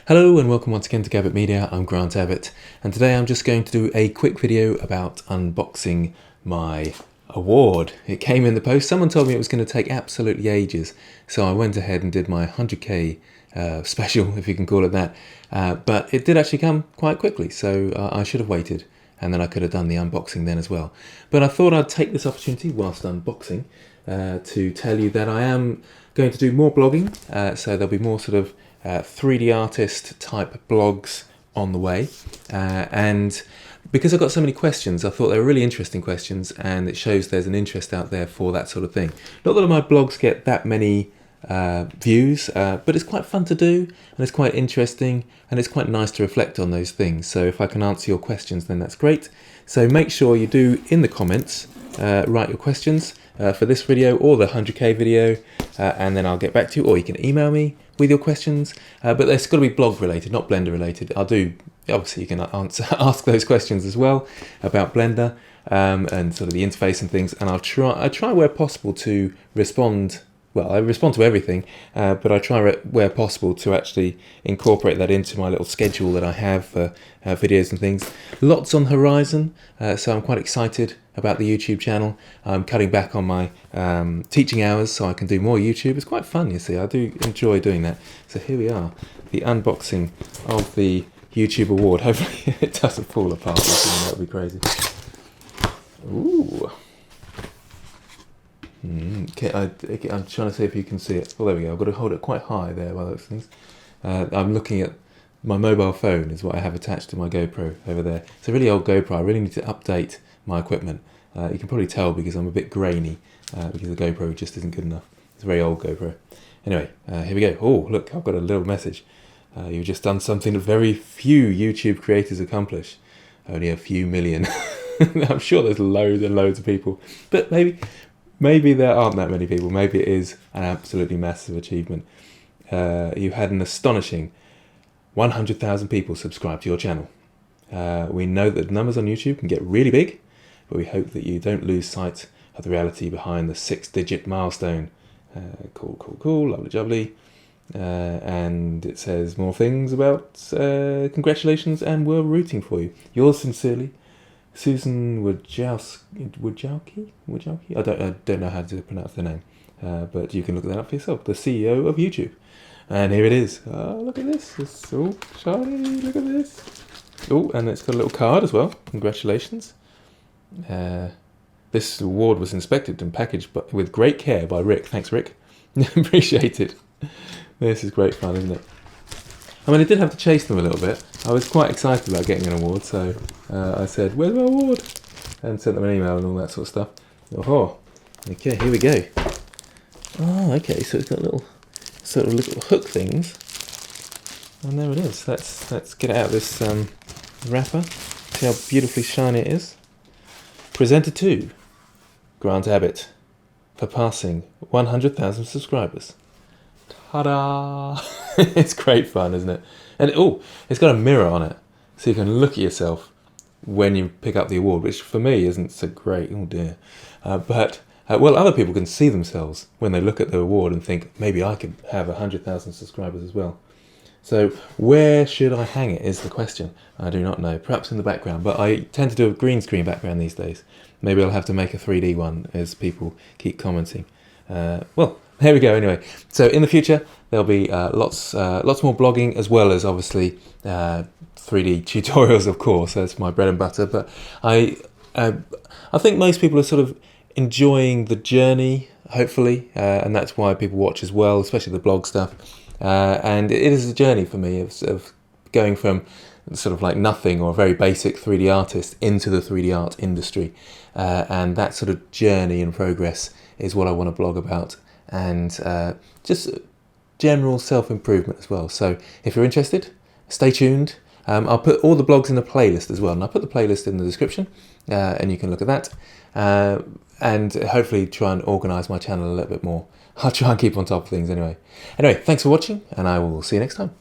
Hello and welcome once again to Gabbett Media. I'm Grant Abbott, and today I'm just going to do a quick video about unboxing my award. It came in the post. Someone told me it was going to take absolutely ages, so I went ahead and did my 100k special, if you can call it that, but it did actually come quite quickly, so I should have waited, and then I could have done the unboxing then as well. But I thought I'd take this opportunity whilst unboxing to tell you that I am going to do more blogging, so there'll be more sort of 3D artist type blogs on the way, and because I've got so many questions, I thought they were really interesting questions, and it shows there's an interest out there for that sort of thing. Not that my blogs get that many views, but it's quite fun to do, and it's quite interesting, and it's quite nice to reflect on those things. So if I can answer your questions, then that's great. So make sure you do in the comments write your questions for this video or the 100k video, and then I'll get back to you, or you can email me with your questions, but it's got to be blog related, not Blender related. Obviously you can ask those questions as well about Blender and sort of the interface and things, and I try where possible to respond. Well, I respond to everything, but I try where possible to actually incorporate that into my little schedule that I have for videos and things. Lots on the horizon, so I'm quite excited about the YouTube channel. I'm cutting back on my teaching hours so I can do more YouTube. It's quite fun, you see. I do enjoy doing that. So here we are, the unboxing of the YouTube award. Hopefully it doesn't fall apart. That would be crazy. Ooh. Okay, I'm trying to see if you can see it. Well, there we go. I've got to hold it quite high there by those things. I'm looking at my mobile phone is what I have attached to my GoPro over there. It's a really old GoPro. I really need to update my equipment. You can probably tell because I'm a bit grainy because the GoPro just isn't good enough. It's a very old GoPro. Anyway, here we go. Oh, look, I've got a little message. You've just done something that very few YouTube creators accomplish. Only a few million. I'm sure there's loads and loads of people, but maybe there aren't that many people. Maybe it is an absolutely massive achievement. You had an astonishing 100,000 people subscribe to your channel. We know that the numbers on YouTube can get really big, but we hope that you don't lose sight of the reality behind the 6-digit milestone. Cool, lovely. And it says more things about congratulations, and we're rooting for you. Yours sincerely, Susan Wojcicki? I don't know how to pronounce the name, but you can look that up for yourself. The CEO of YouTube. And here it is. Oh, look at this. It's all shiny. Look at this. Oh, and it's got a little card as well. Congratulations. This award was inspected and packaged with great care by Rick. Thanks, Rick. Appreciate it. This is great fun, isn't it? I mean, I did have to chase them a little bit. I was quite excited about getting an award, so I said, "Where's my award?" and sent them an email and all that sort of stuff. Oh, okay, here we go. Oh, okay, so it's got little sort of little hook things, and there it is. Let's get it out of this wrapper. See how beautifully shiny it is. Presented to Grant Abbott for passing 100,000 subscribers. Ta-da! It's great fun, isn't it? And it's got a mirror on it, so you can look at yourself when you pick up the award, which for me isn't so great. Oh dear. But other people can see themselves when they look at the award and think, maybe I could have 100,000 subscribers as well. So where should I hang it is the question. I do not know. Perhaps in the background, but I tend to do a green screen background these days. Maybe I'll have to make a 3D one as people keep commenting. Well, there we go anyway. So in the future, there'll be lots more blogging, as well as obviously 3D tutorials, of course. That's my bread and butter. But I think most people are sort of enjoying the journey, hopefully, and that's why people watch as well, especially the blog stuff. And it is a journey for me of going from sort of like nothing or a very basic 3D artist into the 3D art industry. And that sort of journey and progress is what I want to blog about. And just general self-improvement as well. So if you're interested, stay tuned. I'll put all the blogs in a playlist as well, and I'll put the playlist in the description, and you can look at that, and hopefully try and organise my channel a little bit more. I'll try and keep on top of things anyway. Anyway, thanks for watching, and I will see you next time.